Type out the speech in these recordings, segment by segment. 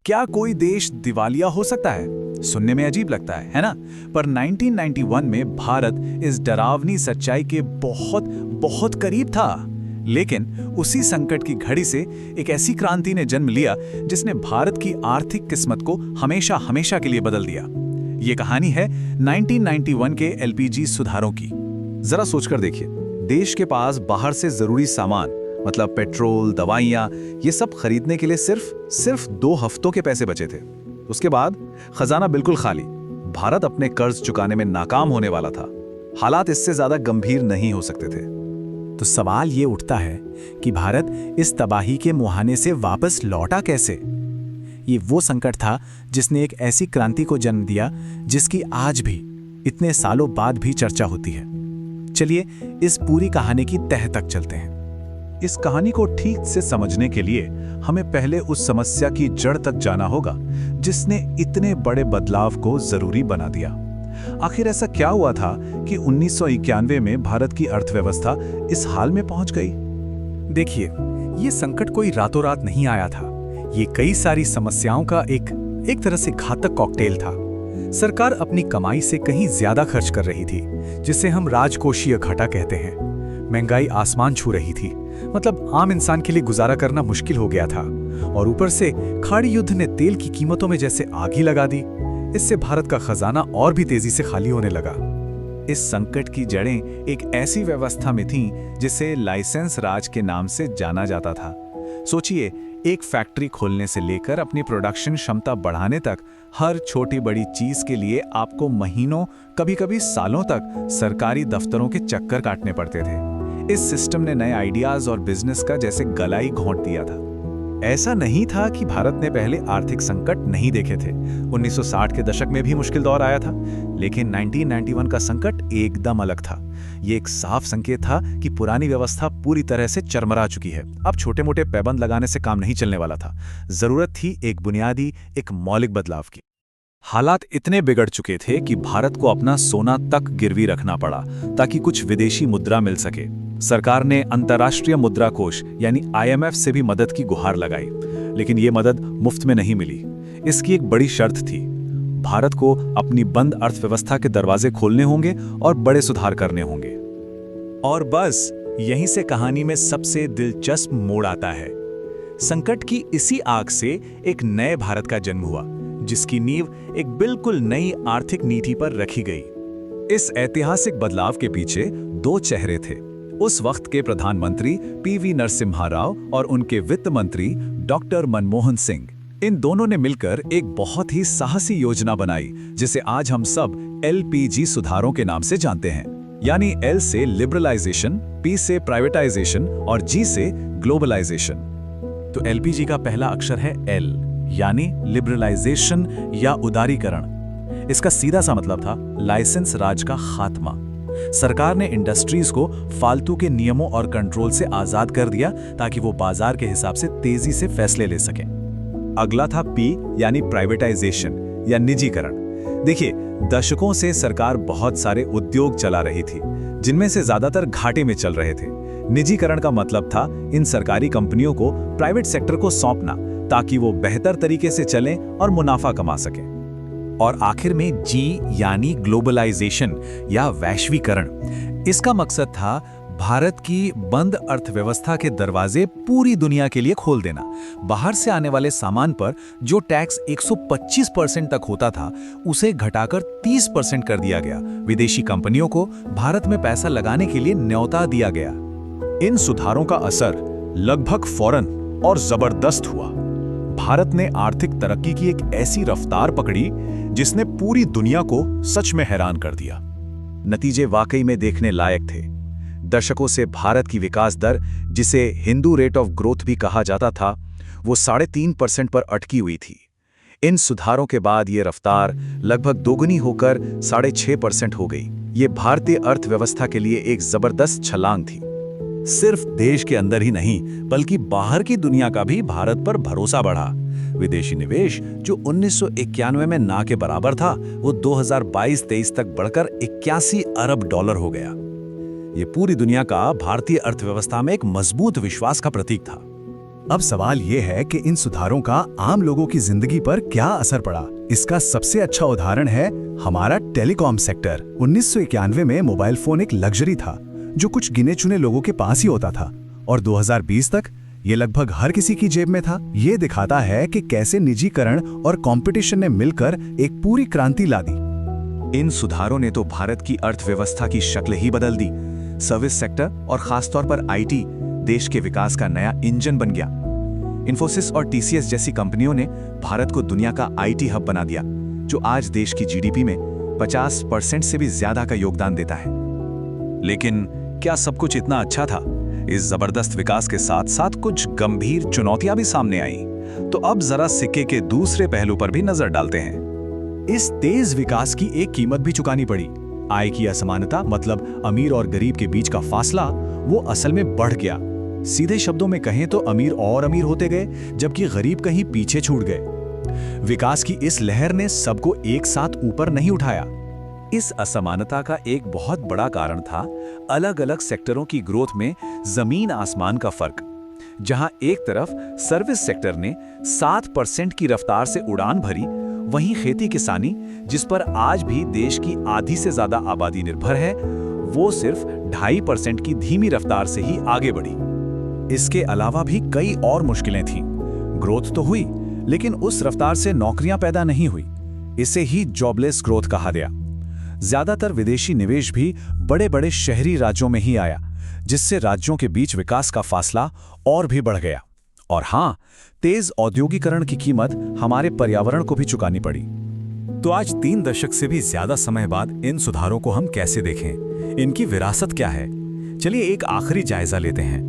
क्या कोई देश दिवालिया हो सकता है? सुनने में अजीब लगता है ना? पर 1991 में भारत इस डरावनी सच्चाई के बहुत बहुत करीब था। लेकिन उसी संकट की घड़ी से एक ऐसी क्रांति ने जन्म लिया जिसने भारत की आर्थिक किस्मत को हमेशा हमेशा के लिए बदल दिया। ये कहानी है 1991 के एलपीजी सुधारों की। जरा सोचकर देखिए, देश के पास बाहर से जरूरी सामान मतलब पेट्रोल, दवाइयाँ, ये सब खरीदने के लिए सिर्फ 2 हफ्तों के पैसे बचे थे। उसके बाद खजाना बिल्कुल खाली। भारत अपने कर्ज चुकाने में नाकाम होने वाला था। हालात इससे ज्यादा गंभीर नहीं हो सकते थे। तो सवाल ये उठता है कि भारत इस तबाही के मुहाने से वापस लौटा कैसे? ये वो संकट था जिसने एक ऐसी क्रांति को जन्म दिया जिसकी आज भी इतने सालों बाद भी चर्चा होती है। चलिए इस पूरी कहानी की तह तक चलते हैं। इस कहानी को ठीक से समझने के लिए हमें पहले उस समस्या की जड़ तक जाना होगा जिसने इतने बड़े बदलाव को जरूरी बना दिया। आखिर ऐसा क्या हुआ था कि 1991 में भारत की अर्थव्यवस्था इस हाल में पहुंच गई? देखिए, ये संकट कोई रातों रात नहीं आया था। ये कई सारी समस्याओं का एक तरह से घातक कॉकटेल था। सरकार अपनी कमाई से कहीं ज्यादा खर्च कर रही थी, जिसे हम राजकोषीय घाटा कहते हैं। महंगाई आसमान छू रही थी, मतलब आम इंसान के लिए गुजारा करना मुश्किल हो गया था। और ऊपर से खाड़ी युद्ध ने तेल की कीमतों में जैसे आग ही लगा दी। इससे भारत का खजाना और भी तेजी से खाली होने लगा। इस संकट की जड़ें एक ऐसी व्यवस्था में थीं जिसे लाइसेंस राज के नाम से जाना जाता था। सोचिए, एक फैक्ट्री खोलने से लेकर अपनी प्रोडक्शन क्षमता बढ़ाने तक हर छोटी बड़ी चीज के लिए आपको महीनों, कभी-कभी सालों तक सरकारी दफ्तरों के चक्कर काटने पड़ते थे। इस सिस्टम ने नए आइडियाज और बिजनेस का जैसे गला ही घोंट दिया था। ऐसा नहीं था कि भारत ने पहले आर्थिक संकट नहीं देखे थे। 1960 के दशक में भी मुश्किल दौर आया था, लेकिन 1991 का संकट एकदम अलग था। ये एक साफ संकेत था कि पुरानी व्यवस्था पूरी तरह से चरमरा चुकी है। अब छोटे-मोटे पैबंद लगाने से काम नहीं चलने वाला था। जरूरत थी एक बुनियादी, एक मौलिक बदलाव की। हालात इतने बिगड़ चुके थे कि भारत को अपना सोना तक गिरवी रखना पड़ा ताकि कुछ विदेशी मुद्रा मिल सके। सरकार ने अंतर्राष्ट्रीय मुद्रा कोष यानी IMF से भी मदद की गुहार लगाई, लेकिन ये मदद मुफ्त में नहीं मिली। इसकी एक बड़ी शर्त थी, भारत को अपनी बंद अर्थव्यवस्था के दरवाजे खोलने होंगे और बड़े सुधार करने होंगे। और बस यहीं से कहानी में सबसे दिलचस्प मोड़ आता है। संकट की इसी आग से एक नए भारत का जन्म हुआ, जिसकी नींव एक बिल्कुल नई आर्थिक नीति पर रखी गई। इस ऐतिहासिक बदलाव के पीछे 2 चेहरे थे। उस वक्त के प्रधानमंत्री PV नरसिम्हा राव और उनके वित्त मंत्री डॉक्टर मनमोहन सिंह। इन दोनों ने मिलकर एक बहुत ही साहसी योजना बनाई जिसे आज हम सब LPG सुधारों के नाम से जानते हैं। यानी L से लिबरलाइजेशन, P से प्राइवेटाइजेशन और G से ग्लोबलाइजेशन। तो LPG का पहला अक्षर है L, यानी लिबरलाइजेशन या उदारीकरण। इसका सीधा सा मतलब था लाइसेंस राज का खात्मा। सरकार ने इंडस्ट्रीज को फालतू के नियमों और कंट्रोल से आजाद कर दिया ताकि वो बाजार के हिसाब से तेजी से फैसले ले सकें। अगला था P यानी प्राइवेटाइजेशन या निजीकरण। देखिए, दशकों से सरकार बहुत सारे उद्योग चला रही थी, जिनमें से ज्यादातर घाटे में चल रहे थे। निजीकरण का मतलब था इन सरकारी कंपनियों को प्राइवेट सेक्टर को सौंपना ताकि वो बेहतर तरीके से चलें और मुनाफा कमा सकें। और आखिर में G यानी ग्लोबलाइजेशन या वैश्वीकरण। इसका मकसद था भारत की बंद अर्थव्यवस्था के दरवाजे पूरी दुनिया के लिए खोल देना। बाहर से आने वाले सामान पर जो टैक्स 125% तक होता था, उसे घटाकर 30% कर दिया गया। विदेशी कंपनियों को भारत में पैसा लगाने के लिए न्योता दिया गया। इन सुधारों का असर लगभग फौरन और जबरदस्त हुआ। भारत ने आर्थिक तरक्की की एक ऐसी रफ्तार पकड़ी जिसने पूरी दुनिया को सच में हैरान कर दिया। नतीजे वाकई में देखने लायक थे। दशकों से भारत की विकास दर, जिसे हिंदू रेट ऑफ ग्रोथ भी कहा जाता था, वो 3.5% पर अटकी हुई थी। इन सुधारों के बाद ये रफ्तार लगभग दोगुनी होकर 6.5% हो गई। ये भारतीय अर्थव्यवस्था के लिए एक जबरदस्त छलांग थी। सिर्फ देश के अंदर ही नहीं, बल्कि बाहर की दुनिया का भी भारत पर भरोसा बढ़ा। विदेशी निवेश जो 1991 में ना के बराबर था, वो 2022-23 तक बढ़कर 81 अरब डॉलर हो गया। ये पूरी दुनिया का भारतीय अर्थव्यवस्था में एक मजबूत विश्वास का प्रतीक था। अब सवाल ये है कि इन सुधारों का आम लोगों की जिंदगी पर क्या असर पड़ा। इसका सबसे अच्छा उदाहरण है हमारा टेलीकॉम सेक्टर। 1991 में मोबाइल फोन एक लग्जरी था जो कुछ गिने चुने लोगों के पास ही होता था, और 2020 तक ये लगभग हर किसी की जेब में था। ये दिखाता है कि कैसे निजीकरण और कंपटीशन ने मिलकर एक पूरी क्रांति ला दी। इन सुधारों ने तो भारत की अर्थव्यवस्था की शक्ल ही बदल दी। सर्विस सेक्टर और खासतौर पर आईटी देश के विकास का नया इंजन बन गया। इन्फोसिस और टीसीएस जैसी कंपनियों ने भारत को दुनिया का आईटी हब बना दिया, जो आज देश की जीडीपी में 50% से भी ज्यादा का योगदान देता है। लेकिन क्या सब कुछ इतना अच्छा था? इस जबरदस्त विकास के साथ साथ कुछ गंभीर चुनौतियां भी सामने आईं। तो अब जरा सिक्के के दूसरे पहलू पर भी नजर डालते हैं। इस तेज विकास की एक कीमत भी चुकानी पड़ी। आय की असमानता, मतलब अमीर और गरीब के बीच का फासला, वो असल में बढ़ गया। सीधे शब्दों में कहें तो अमीर और अमीर होते गए, जबकि गरीब कहीं पीछे छूट गए। विकास की इस लहर ने सबको एक साथ ऊपर नहीं उठाया। इस असमानता का एक बहुत बड़ा कारण था अलग अलग सेक्टरों की ग्रोथ में जमीन आसमान का फर्क। जहां एक तरफ सर्विस सेक्टर ने 7% की रफ्तार से उड़ान भरी, वहीं खेती किसानी, जिस पर आज भी देश की आधी से ज्यादा आबादी निर्भर है, वो सिर्फ 2.5% की धीमी रफ्तार से ही आगे बढ़ी। इसके अलावा भी कई और मुश्किलें थीं। ग्रोथ तो हुई, लेकिन उस रफ्तार से नौकरियां पैदा नहीं हुई। इसे ही जॉबलेस ग्रोथ कहा गया। ज्यादातर विदेशी निवेश भी बड़े बड़े शहरी राज्यों में ही आया, जिससे राज्यों के बीच विकास का फासला और भी बढ़ गया। और हाँ, तेज औद्योगिकरण की कीमत हमारे पर्यावरण को भी चुकानी पड़ी। तो आज 3 दशक से भी ज्यादा समय बाद इन सुधारों को हम कैसे देखें? इनकी विरासत क्या है? चलिए एक आखिरी जायजा लेते हैं।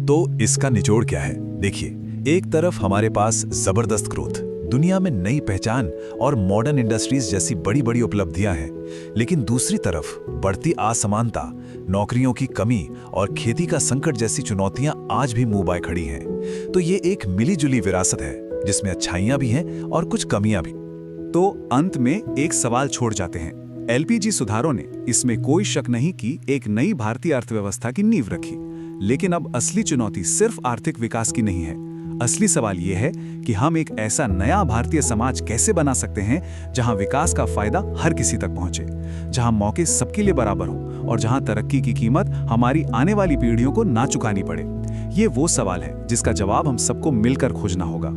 तो इसका निचोड़ क्या है? देखिए, एक तरफ हमारे पास जबरदस्त ग्रोथ, दुनिया में नई पहचान और मॉडर्न इंडस्ट्रीज जैसी बड़ी बड़ी उपलब्धियां हैं, लेकिन दूसरी तरफ बढ़ती असमानता, नौकरियों की कमी और खेती का संकट जैसी चुनौतियां आज भी मुंह बाय खड़ी हैं। तो ये एक मिलीजुली विरासत है, जिसमें अच्छाइयां भी हैं और कुछ कमियां भी। तो अंत में एक सवाल छोड़ जाते हैं। एलपीजी सुधारों ने, इसमें कोई शक नहीं, कि एक नई भारतीय अर्थव्यवस्था की नींव रखी। लेकिन अब असली चुनौती सिर्फ आर्थिक विकास की नहीं है। असली सवाल यह है कि हम एक ऐसा नया भारतीय समाज कैसे बना सकते हैं जहां विकास का फायदा हर किसी तक पहुंचे, जहां मौके सबके लिए बराबर हों और जहां तरक्की की कीमत हमारी आने वाली पीढ़ियों को ना चुकानी पड़े। ये वो सवाल है जिसका जवाब हम सबको मिलकर खोजना होगा।